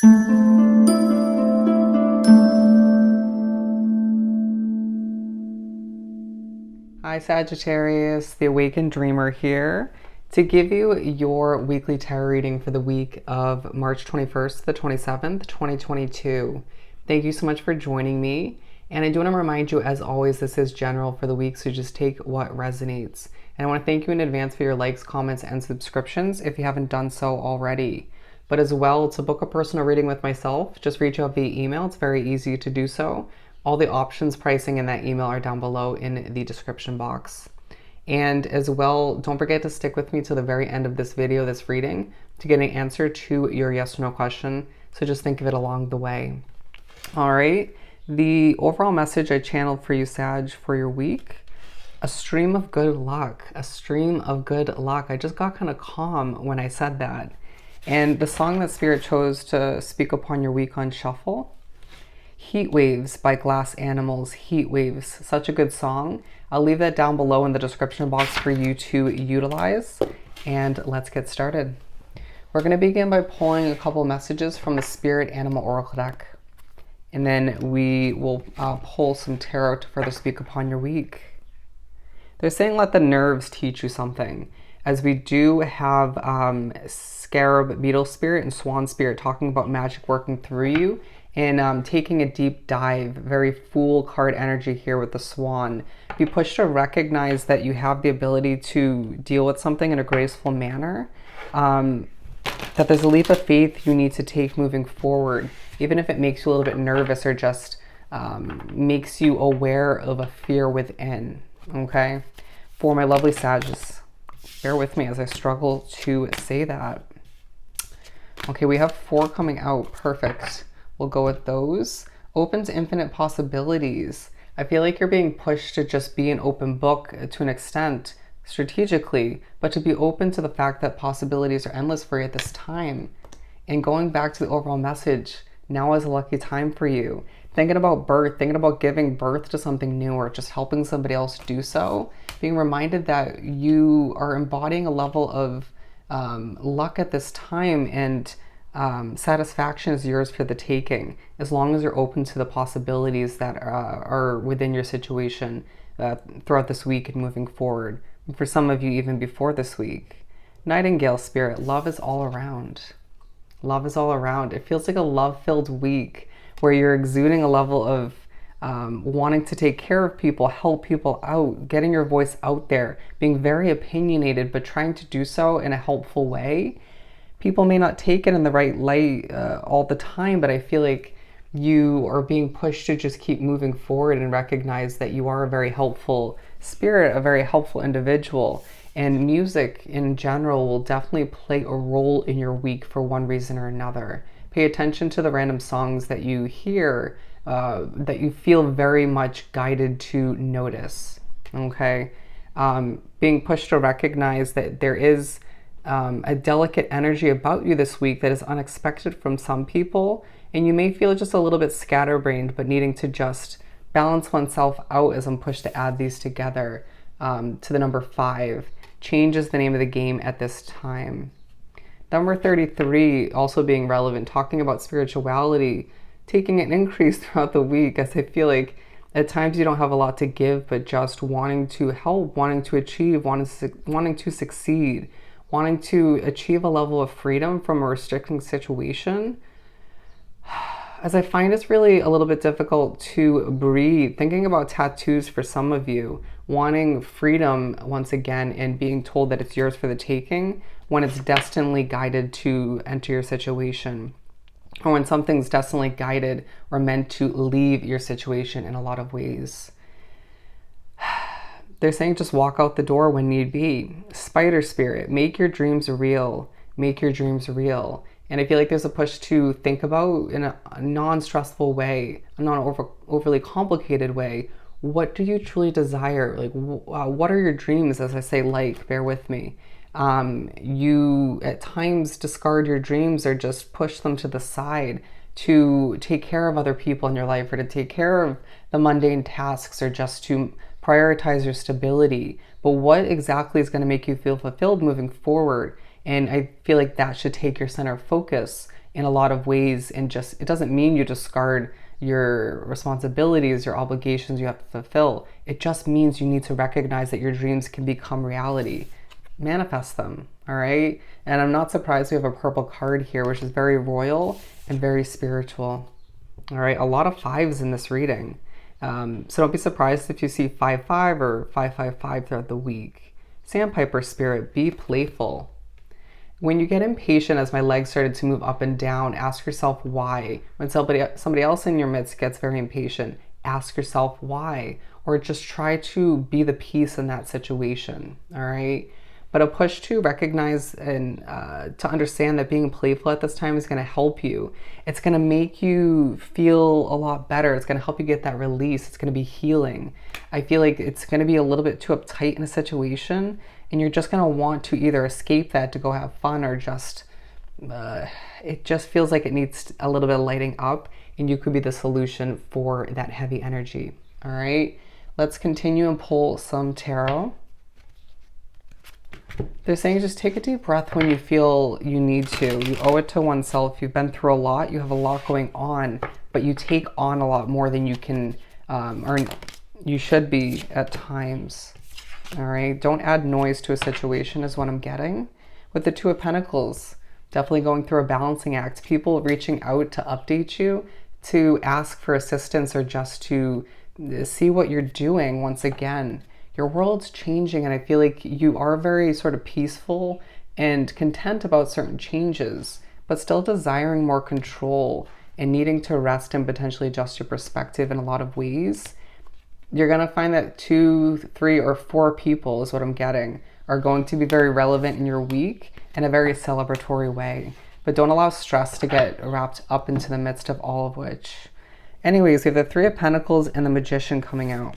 Hi Sagittarius, the Awakened Dreamer here to give you your weekly tarot reading for the week of March 21st to the 27th, 2022. Thank you so much for joining me. And I do want to remind you, as always, this is general for the week, so just take what resonates. And I want to thank you in advance for your likes, comments, and subscriptions if you haven't done so already. But as well, to book a personal reading with myself, just reach out via email. It's very easy to do so. All the options, pricing in that email are down below in the description box. And as well, don't forget to stick with me to the very end of this video, this reading, to get an answer to your yes or no question. So just think of it along the way. All right, the overall message I channeled for you, Sag, for your week: a stream of good luck, a stream of good luck. I just got kind of calm when I said that. And the song that Spirit chose to speak upon your week on shuffle, Heat Waves by Glass Animals. Heat Waves, such a good song. I'll leave that down below in the description box for you to utilize. And let's get started. We're going to begin by pulling a couple messages from the Spirit Animal Oracle deck. And then we will pull some tarot to further speak upon your week. They're saying let the nerves teach you something, as we do have Scarab Beetle Spirit and Swan Spirit talking about magic working through you and taking a deep dive. Very Fool card energy here with the Swan. Be pushed to recognize that you have the ability to deal with something in a graceful manner. That there's a leap of faith you need to take moving forward, even if it makes you a little bit nervous or just makes you aware of a fear within. Okay? For my lovely Sagittarius, bear with me as I struggle to say that. Okay, we have 4 coming out. Perfect. We'll go with those. Open to infinite possibilities. I feel like you're being pushed to just be an open book to an extent, strategically, but to be open to the fact that possibilities are endless for you at this time. And going back to the overall message, now is a lucky time for you. Thinking about birth, thinking about giving birth to something new or just helping somebody else do so. Being reminded that you are embodying a level of luck at this time, and satisfaction is yours for the taking, as long as you're open to the possibilities that are within your situation throughout this week and moving forward. And for some of you, even before this week. Nightingale Spirit, love is all around. Love is all around. It feels like a love-filled week where you're exuding a level of wanting to take care of people, help people out, getting your voice out there, being very opinionated, but trying to do so in a helpful way. People may not take it in the right light all the time, but I feel like you are being pushed to just keep moving forward and recognize that you are a very helpful spirit, a very helpful individual. And music in general will definitely play a role in your week for one reason or another. Pay attention to the random songs that you hear, that you feel very much guided to notice, okay? Being pushed to recognize that there is a delicate energy about you this week that is unexpected from some people, and you may feel just a little bit scatterbrained, but needing to just balance oneself out as I'm pushed to add these together to the number 5. Change is the name of the game at this time. Number 33 also being relevant, talking about spirituality, taking an increase throughout the week, as I feel like at times you don't have a lot to give, but just wanting to help, wanting to achieve, wanting to succeed, wanting to achieve a level of freedom from a restricting situation. As I find it's really a little bit difficult to breathe, thinking about tattoos for some of you, wanting freedom once again and being told that it's yours for the taking when it's destinedly guided to enter your situation, or when something's destinedly guided or meant to leave your situation in a lot of ways. They're saying just walk out the door when need be. Spider Spirit, make your dreams real. Make your dreams real. And I feel like there's a push to think about in a non-stressful way, a non-overly complicated way. What do you truly desire? Like, what are your dreams? As I say, like, bear with me. You at times discard your dreams or just push them to the side to take care of other people in your life, or to take care of the mundane tasks, or just to prioritize your stability. But what exactly is going to make you feel fulfilled moving forward? And I feel like that should take your center of focus in a lot of ways, and just, it doesn't mean you discard your responsibilities, your obligations you have to fulfill. It just means you need to recognize that your dreams can become reality. Manifest them, all right? And I'm not surprised we have a purple card here, which is very royal and very spiritual. All right, a lot of fives in this reading. So don't be surprised if you see 5-5 or 5-5-5 throughout the week. Sandpiper spirit, be playful. When you get impatient, as my legs started to move up and down, ask yourself why. When somebody else in your midst gets very impatient, ask yourself why, or just try to be the peace in that situation, all right? But a push to recognize and to understand that being playful at this time is going to help you. It's going to make you feel a lot better. It's going to help you get that release. It's going to be healing. I feel like it's going to be a little bit too uptight in a situation, and you're just going to want to either escape that to go have fun, or just, it just feels like it needs a little bit of lighting up, and you could be the solution for that heavy energy. All right, let's continue and pull some tarot. They're saying just take a deep breath when you feel you need to. You owe it to oneself. You've been through a lot. You have a lot going on, but you take on a lot more than you can, or you should be at times. All right. Don't add noise to a situation is what I'm getting. With the Two of Pentacles, definitely going through a balancing act. People reaching out to update you, to ask for assistance, or just to see what you're doing once again. Your world's changing, and I feel like you are very sort of peaceful and content about certain changes, but still desiring more control and needing to rest and potentially adjust your perspective in a lot of ways. You're going to find that 2, 3, or 4 people is what I'm getting, are going to be very relevant in your week in a very celebratory way. But don't allow stress to get wrapped up into the midst of all of which. Anyways, we have the Three of Pentacles and the Magician coming out.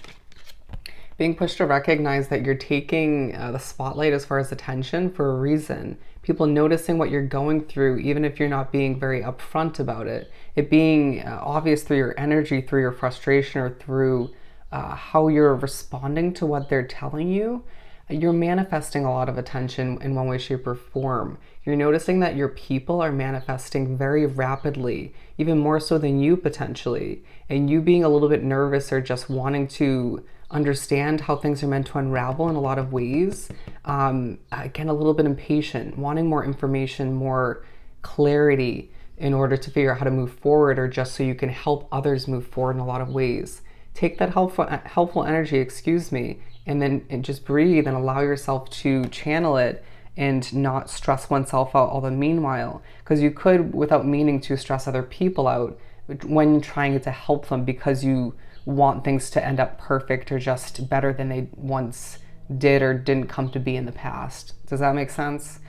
Being pushed to recognize that you're taking the spotlight as far as attention for a reason. People noticing what you're going through, even if you're not being very upfront about it. It being obvious through your energy, through your frustration, or through how you're responding to what they're telling you. You're manifesting a lot of attention in one way, shape, or form. You're noticing that your people are manifesting very rapidly, even more so than you potentially. And you being a little bit nervous, or just wanting to understand how things are meant to unravel in a lot of ways. Again, a little bit impatient, wanting more information, more clarity in order to figure out how to move forward, or just so you can help others move forward in a lot of ways. Take that helpful energy, and just breathe and allow yourself to channel it and not stress oneself out all the meanwhile. Because you could, without meaning to, stress other people out when trying to help them, because you want things to end up perfect or just better than they once did or didn't come to be in the past. Does that make sense?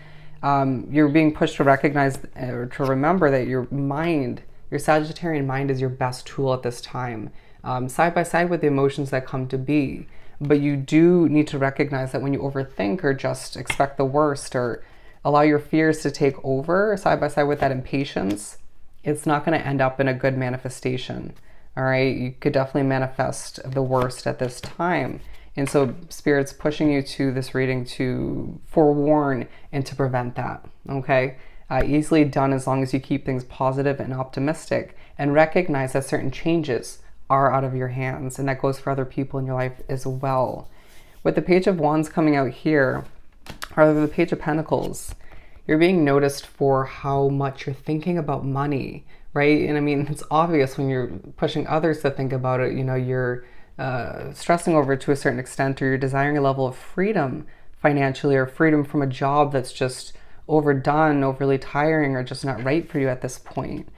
You're being pushed to recognize or to remember that your mind, your Sagittarian mind, is your best tool at this time, side by side with the emotions that come to be. But you do need to recognize that when you overthink, or just expect the worst, or allow your fears to take over side by side with that impatience, it's not going to end up in a good manifestation. All right, you could definitely manifest the worst at this time. And so Spirit's pushing you to this reading to forewarn and to prevent that, okay? Easily done as long as you keep things positive and optimistic, and recognize that certain changes are out of your hands, and that goes for other people in your life as well. With the Page of Wands coming out here, or the Page of Pentacles, you're being noticed for how much you're thinking about money, right? And I mean, it's obvious when you're pushing others to think about it, you're stressing over it to a certain extent, or you're desiring a level of freedom financially, or freedom from a job that's just overdone, overly tiring, or just not right for you at this point.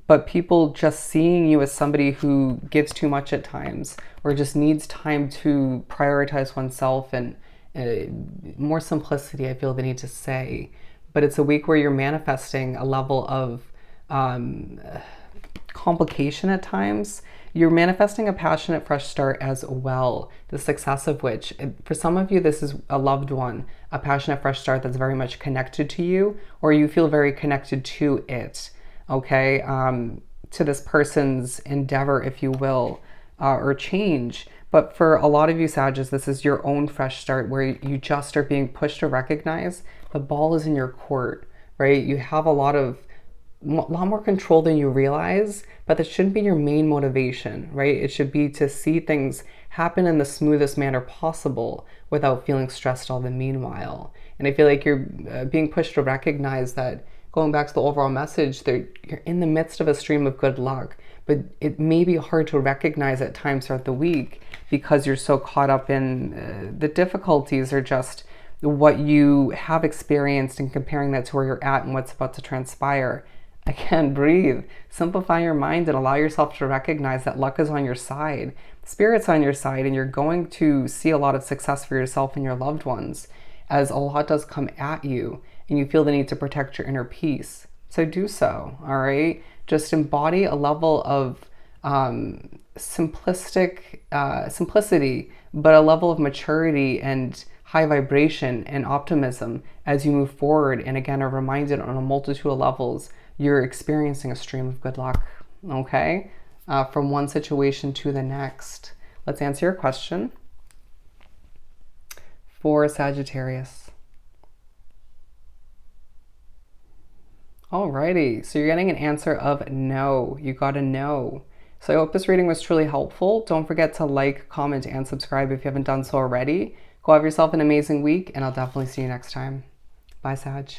But people just seeing you as somebody who gives too much at times, or just needs time to prioritize oneself, and more simplicity, I feel the need to say. But it's a week where you're manifesting a level of complication at times. You're manifesting a passionate fresh start as well, the success of which, for some of you, this is a loved one, a passionate fresh start that's very much connected to you, or you feel very connected to it, okay, to this person's endeavor, if you will, or change. But for a lot of you Sagittarius, this is your own fresh start, where you just are being pushed to recognize the ball is in your court, right? You have a lot of lot more control than you realize, but that shouldn't be your main motivation, right? It should be to see things happen in the smoothest manner possible without feeling stressed all the meanwhile. And I feel like you're being pushed to recognize that, going back to the overall message, that you're in the midst of a stream of good luck, but it may be hard to recognize at times throughout the week because you're so caught up in the difficulties or just what you have experienced and comparing that to where you're at and what's about to transpire. Again, breathe, simplify your mind, and allow yourself to recognize that luck is on your side, spirit's on your side, and you're going to see a lot of success for yourself and your loved ones as a lot does come at you and you feel the need to protect your inner peace. So do so, all right? Just embody a level of simplicity, but a level of maturity and high vibration and optimism as you move forward. And again, are reminded on a multitude of levels you're experiencing a stream of good luck, okay? From one situation to the next. Let's answer your question. For Sagittarius. Alrighty, so you're getting an answer of no. You got a no. So I hope this reading was truly helpful. Don't forget to like, comment, and subscribe if you haven't done so already. Go have yourself an amazing week, and I'll definitely see you next time. Bye, Sag.